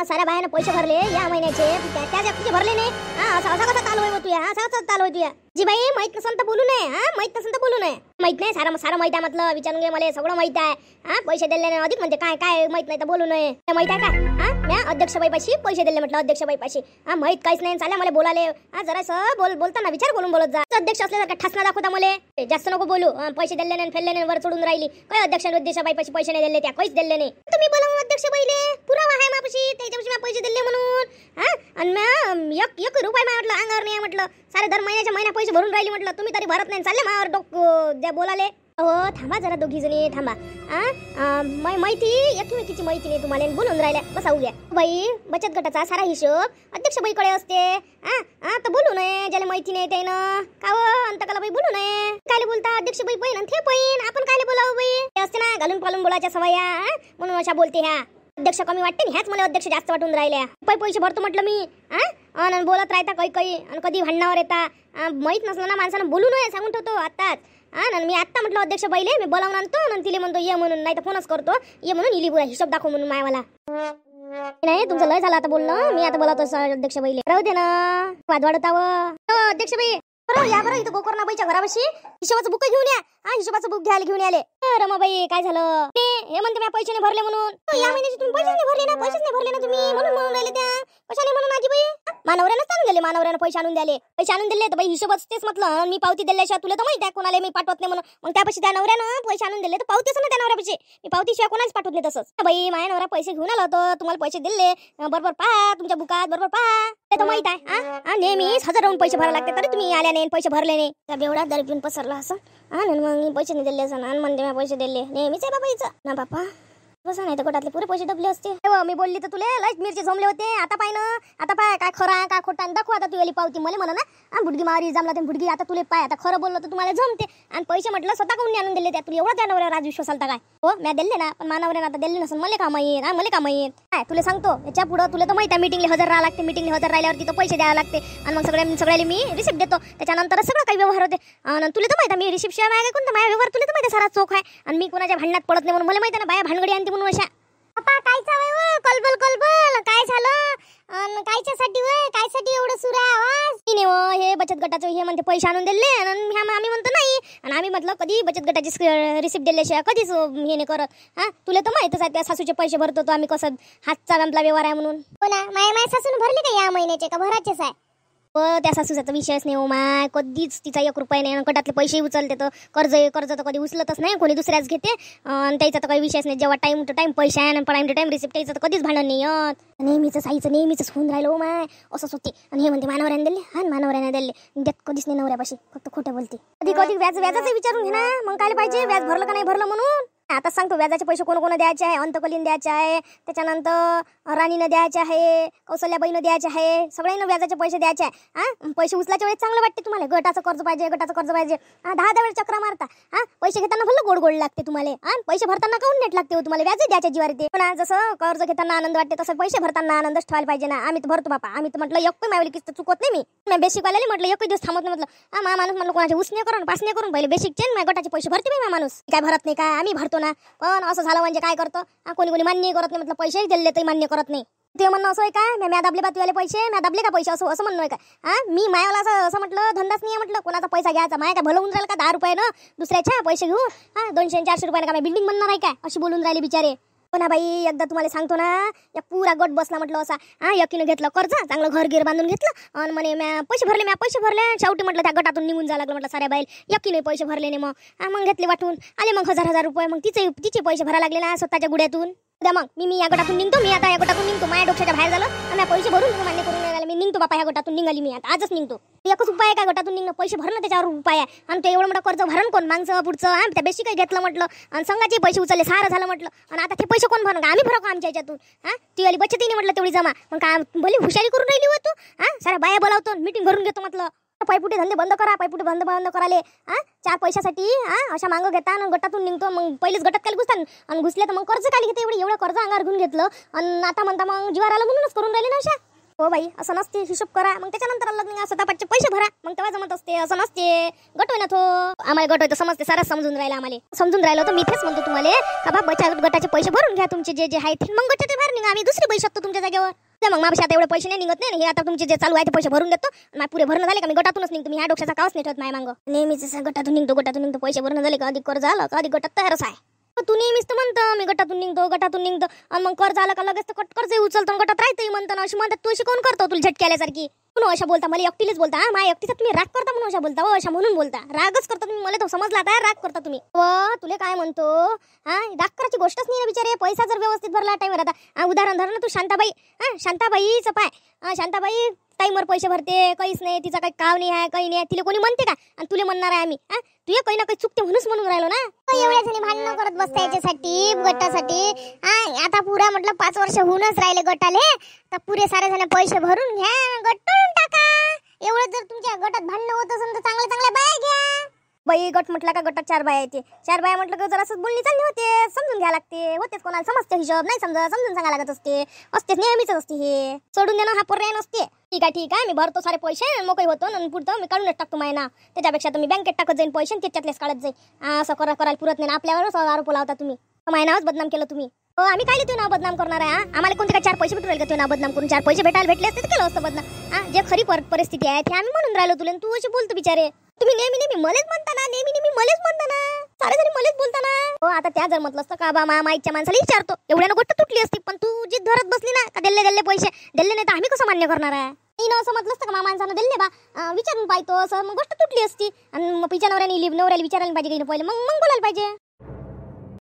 साऱ्या बायानं पैसे भरले या महिन्याचे, त्याच्या तुझे भरले नाही. असा असा कसा चालू आहे तू या, असा कसा चालू आहे तू या. जी बाई माहित नसेल तर बोलू नये. माहित नसेल तर बोलू नये. माहित नाही सारं सारं माहित आहे म्हटलं. विचारून घे मला, सगळं माहित आहे. पैसे दिले नाही अधिक म्हणते काय काय माहित नाही तर बोलू नये. माहित आहे काय? मी अध्यक्षबाईपाशी पैसे दिले म्हटलं. अध्यक्षबाईपाशी माहित काहीच नाही. चालेल मला बोलाले. जरासं बोलताना विचार करून बोलत जा. अध्यक्ष असल्यासारखा ठसना दाखवता मला. जास्त नको बोलू. पैसे दिले नाही फेलले नाही वर चढून राहिली. काय अध्यक्षबाईपाशी पैसे नाही दिले, त्या काहीच दिले नाही. तुम्ही बोला अध्यक्षबाईले, पुरावा आहे मापाशी, त्याच्यापाशी पैसे दिले म्हणून. आणि एक रुपया म्हटलं अंगावर नाही म्हटलं. सारे दर महिन्याच्या पैसे भरून राहिली म्हटलं. तुम्ही तरी भरत नाही. चालले मावर डोकं द्या बोलाले. हो थांबा जरा दोघी जणी थांबा. माहिती एकमेकीची माहिती नाही तुम्हाला बोलून राहिल्या. बसा उद्या बाई. बचत गटाचा सारा हिशोब अध्यक्षबाईकडे असते. तर बोलू नये. ज्याला माहिती नाही त्यानं का अंतकाला बाई बोलू नये. कायले बोलता अध्यक्षबाई पहिन ते पहिन, आपण कायले बोलावं बाई. असते ना घालून पालून बोलायच्या सवया, म्हणून अशा बोलते ह्या. अध्यक्ष कमी वाटते ह्याच मला अध्यक्ष जास्त वाटून राहिल्या. पैसे भरतो म्हटलं मी. आणि बोलत राहता काही आणि कधी भांडणावर येता. माहित नसलं ना माणसानं बोलू नये सांगून ठेवतो आत्ताच. मी आत्ता म्हटलं अध्यक्ष बाईले मी बोलावून आणतो आणि तिले म्हणतो ये म्हणून, नाही तर फोनच करतो ये म्हणून. इली बुरा हिशोब दाखव म्हणून मायवाला. नाही तुमचं लय झालं आता बोलणं. मी आता बोलावतो अध्यक्ष बाईले. राहू दे ना वाद वाढतावं. अध्यक्ष बाई बरोबर या बरं. इथं गोकर्णाबाईच्या घरापाशी हिशोबाचं बुक घेऊन या. हिशोबाचं बुक घ्यायला घेऊन आले. रमाबाई काय झालं? हे म्हणते मी पैसे नाही भरले म्हणून. या महिन्याचे तुम्ही पैसे नाही भरले ना, पैसेच नाही भरले ना तुम्ही म्हणून राहिले त्या. कशाने म्हणून आजीबाई? मानवऱ्यानं आणून दिले. मानवऱ्यानं पैसे आणून द्याले. पैसे आणून दिले तर बाई हिशोबच तेच म्हटलं. मी पावती दिल्याशिवाय तुला तर माहिती आहे कोणाला मी पाठवत नाही म्हणून. मग त्यापाशी त्या नवऱ्यानं पैसे आणून दिले तर पावतीच ना त्या नवऱ्यापाशी. मी पावतीशिवाय कोणाच पाठवत नाही. तसंच बाई माझ्या नवरा पैसे घेऊन आला होतं. तुम्हाला पैसे दिले बरोबर पहा तुमच्या बुकात बरोबर पहा. ते तर माहित आहे. नेहमीच हजाराहून पैसे भरायला लागते तरी तुम्ही आल्या नाही पैसे भरले नाही. त्या बेवडा दर पिऊन पसरला असं. मग पैसे नाही दिले असं आणि म्हणते मी पैसे दिले. नेहमीच आहे बाबा हिचं ना बापा. बसा नाही तर गटातले पुरे पैसे डबले असते. मी बोलली तर तुला लयच मिरची जमले होते. आता पाय ना, आता पाय काय खरं आहे काय खोटा दाखव. आता तू आली पावती मला म्हणा ना बुडगी मारी जमला ते बुडगी. आता तुला पाय आता खरं बोललो तर तुम्हाला जमते. आणि पैसे म्हटलं स्वतः कोणी आणून दिले. त्या तुला एवढा त्या नवऱ्यावर आज विश्वास आलता काय? हो मी दिले ना, पण मानवऱ्यानं आता दिले नसेल. मला काम येत मला काम येत काय तुला सांगतो. याच्या पुढं तुला तर माहिती आहे मीटिंगला हजर राहावं लागते. मीटिंगला हजर राहिल्यावर तिथं पैसे द्यावे लागते. आणि मग सगळ्याला मी रिसिप्ट देतो. त्याच्यानंतर सगळं काही व्यवहार होते. आणि तुला तर माहिती आहे मी रिसिप्ट शिवाय काय कोणता माझ्या व्यवहार तुला तर माहिती आहे सारा चोख आहे. आणि मी कोणाच्या भांडणात पडत नाही म्हणून मला माहिती आहे ना. बाया भानगडी आणते म्हणून अशा. पप्पा काय चालू कलबल कलबल काय झालं? कायच्यासाठी कायसाठी एवढं सुरा आवाज? हे बचत गटाचं हे म्हणते पैसे आणून दिले. आणि आम्ही म्हणतो नाही. आणि आम्ही म्हटलं कधी बचत गटाची रिसिप्ट दिल्याशिवाय कधीच हे नाही करत. तुला तर माहितच आहे त्या सासूचे पैसे भरतो तो आम्ही. कसं हातचा गंपला व्यवहार आहे म्हणून. हो ना माझ्या सासून भरले का या महिन्याचे का भराचेच आहे? त्या सासूचा विषयच नाही हो माय. कधीच तिचा 1 रुपया नाही. गटातले पैसे उचलते तर कर्ज तर कधी उचलतच नाही. कोणी दुसऱ्याच घेते. त्याचा तर काही विषयच नाही. जेव्हा टाइम टू टाइम पैसे आहे आणि टाइम टू टाइम रिसिप्ट यायचं तर कधीच भांडण नाही येत. नेहमीच साईचं नेहमीच होऊन राहिलं हो माय. असंच होते. आणि हे म्हणते मानवऱ्याने दिले आणि मानवऱ्याने दिले. देत कधीच नाही नवऱ्यापाशी. फक्त खोटं बोलते. कधी व्याजाचं विचारून घे ना. मग काय पाहिजे व्याज भरलं का नाही भरलं म्हणून. आता सांगतो व्याजाचे पैसे कोण द्यायचे आहे. अंतकलीन द्यायचे आहे. त्याच्यानंतर राणीनं द्यायचे आहे. कौशल्याबाईनं द्यायचे आहे. सगळ्यांना व्याजाचे पैसे द्यायचे आहे. पैसे उचलाच्या वेळेस चांगलं वाटते तुम्हाला. गटाचं कर्ज पाहिजे 10 वेळ चक्रा मारता. पैसे घेताना भलं गोड गोड लागते तुम्हाला. पैसे भरताना काऊन नेट लागते हो तुम्हाला. व्याज द्यायच्या जीवार येते. पण जसं कर्ज घेताना आनंद वाटते तसं पैसे भरताना आनंदच ठेवायला पाहिजे ना. आम्ही तर भरतो बापा. आम्ही तर म्हटलं एक मावली किस्त चुकत नाही. मी बेसिकवाल्याला म्हटलं एक दिवस थांबत नाही. म्हटलं माणूस म्हटलं कोणाचे उसने करून पासने करून पहिले बेसिक चेन माझ्या गटाचे पैसे भरते मी माणूस. काय भरत नाही काय? आम्ही भरतो ना. पण असं झालं म्हणजे काय करतो. कोणी मान्य करत नाही. म्हटलं पैसे दिले तरी मान्य करत नाही. ते म्हणणं असं आहे काय म्या दाबले बातूवाले पैसे म्या दाबले का पैसे असं म्हणणं आहे काय? मी मायाला असं म्हटलं धंदाच नाही आहे म्हटलं. कोणाचा पैसा घ्यायचा माया काय भलं होऊन राहिलं का 10 रुपयानं दुसऱ्याच्या पैसे घेऊ 200-400 रुपयानं का बिल्डिंग बनणार आहे काय? अशी बोलून राहिली बिचारे. हो ना बाई एकदा तुम्हाला सांगतो ना या पुरा गट बसला म्हटलं असा. यकीनं घेतलं कर्ज चांगलं घर गिर बांधून घेतलं. आणि म्हणे म्या पैसे भरले. शेवटी म्हटलं त्या गटातून निघून जायला लागलं. म्हटलं साऱ्या बाईल यकीने पैसे भरले नाही. मग घेतले वाटून आले. मग 1000 रुपये. मग तिचे पैसे भरायला लागले ना स्वतःच्या गुड्यातून. द्या मग मी या गटातून निघतो. मी आता या गटातून निघतो. माझ्या डोक्याच्या बाहेर झालं. आणि पैसे भरून मान्य करून राहिला. मी निघतो बापा या गटातून. निघाली मी आता आजच निघतो. एकच उपाय आहे का गटातून निघणं? पैसे भरणं त्याच्यावर उपाय आहे. आणि ते एवढं मोठं कर्ज भरण कोण मागचं पुढचं. त्या बेसिक काही घेतलं म्हटलं. आणि संघाचे पैसे उचलले सारं झालं म्हटलं. आणि आता ते पैसे कोण भरण का? आम्ही भरू का आमच्या याच्यातून? ती वाली बचत नाही म्हटलं तेवढी जमा. मग काय भली हुशारी करून राहिली हो तू. साऱ्या बाया बोलावतो मीटिंग भरून घेतो म्हटलं. पायपुटी धंदे बंद करा. पायपुटी बंद कराले 4 पैशासाठी अशा मागं घेता आणि गटातून निघतो. मग पहिलेच गटात काय घुसतात आणि घुसले तर मग कर्ज काय घेते. एवढं कर्ज अंगावर घेऊन घेतलं. आणि आता म्हणता मग जीवार आलं म्हणूनच करून राहिले ना अशा. हो बाई, असं नसते. हिशोब करा, मग त्याच्यानंतर लग्न स्वतःचे पैसे भरा, मग तेव्हा जमत असते. असं नसते. गट होय ना तो. आम्हाला गट होय तर समजते, सारं समजून राहिलं आम्हाला. समजून राहिलं तर मी तेच म्हणतो तुम्हाला का बा बचत गटाचे पैसे भरून घ्या तुमचे जे जे आहेत, मग गटाचे बाहेर निघा. आम्ही दुसरी बाई शकतो तुमच्या जागेवर. मग माझ्या आता एवढे पैसे नाही निघत नाही. हे आता तुमचे जे चालू आहे ते पैसे भरून देतो. मग पुरे भरणं झाले का मी गटातूनच निघतो. मी ह्या डोक्याचा कावच नाही ठेवत माझ्या मागं. नेहमीच गटातून निघतो. पैसे भरणं झाले का अधिक कर झालं का अधिक गटात तयारच आहे. तू नेहमीच तर म्हणतं मी गटातून निघतो आणि मग कर झालं का लगेच तर कर्ज उचलतो गटात राहतोय म्हणतं ना. अशी म्हणतात तू अशी कोण करतो तुला झटके आल्यासारखी. म्हणून अशा बोलता मला एकटीलाच बोलता. माझ्या एकटीचा तुम्ही राग करता म्हणून अशा बोलता. अशा म्हणून बोलता. रागच करता तुम्ही. मला तो समजला आता राग करता तुम्ही. तुला काय म्हणतो राग करायची गोष्टच नाही ना बिचारे. पैसा जर व्यवस्थित भरला टाइमवर. आता उदाहरण धर ना तू शांताबाई. शांताबाईचं पाय. शांताबाई टाइमवर पैसे भरते. काहीच नाही. तिचा काही काव नाही आहे, काही नाही. तिला कोणी म्हणते का? आणि तुला म्हणणार आहे आम्ही तू काही ना काही चुकते म्हणून राहिलो ना. एवढ्या जणी भांडणं करत बसता याच्यासाठी गटासाठी. आता पुरा म्हटलं 5 वर्ष होऊनच राहिले गटाले, तर पुरे सारे जण पैसे भरून घ्या, गट तोडून टाका. एवढं जर तुमच्या गटात भांडणं होत असेल तर चांगल्या बाया घ्या. बाई गट म्हटलं का गटात 4 बाया येते. 4 बाया म्हटलं का जरासं बोलणी चालली होते. समजून घ्या लागते. होतेच कोणाला समजते हिशोब नाही समजून सांगा लागत असते. नेहमीच असते. हे सोडून देणं हा पर्याय नसते. ठीक आहे मी भरतो सारे पैसे मोकळी होतो आणि पुढतं मी काढूनच टाकतो महिना. त्याच्यापेक्षा तुम्ही बँकेत टाकत जाईन पैसे त्याच्यातलेच काढत जाईल. असं करायला पुरत नाही. आपल्यावरच आरोप लावता तुम्ही. महिनाच बदनाम केलं तुम्ही. आम्ही काय लिहितो ना बदनाम करणार आहे. आम्हाला कोणते काय 4 पैसे भेटू राहिले का ना बदनाम करून? 4 पैसे भेटले असते तर केलं असतं बदनाम. जे खरी परिस्थिती आहे ते आम्ही म्हणून राहिलो तुला. तू अशी बोलतो बिचारे. तुम्ही नेहमी मलेच म्हणता ना. नेहमी मलेच म्हणता ना. सारे जणी मलेच बोलता ना. आता त्या जर म्हटलं असतं का बा माईच्या माणसाला विचारतो एवढ्यानं गोष्ट तुटली असती. पण तू जी धरत बसली ना का दिल्ले पैसे दिल्ले नाही तर आम्ही कसं मान्य करणार आहे? असं म्हटलं असतं का मा माणसानं दिल्ले बा विचारून पाहतो असं मग गोष्ट तुटली असती. आणि मग पिच्या नवऱ्याला विचारायला पाहिजे की पहिले मग बोलायला पाहिजे.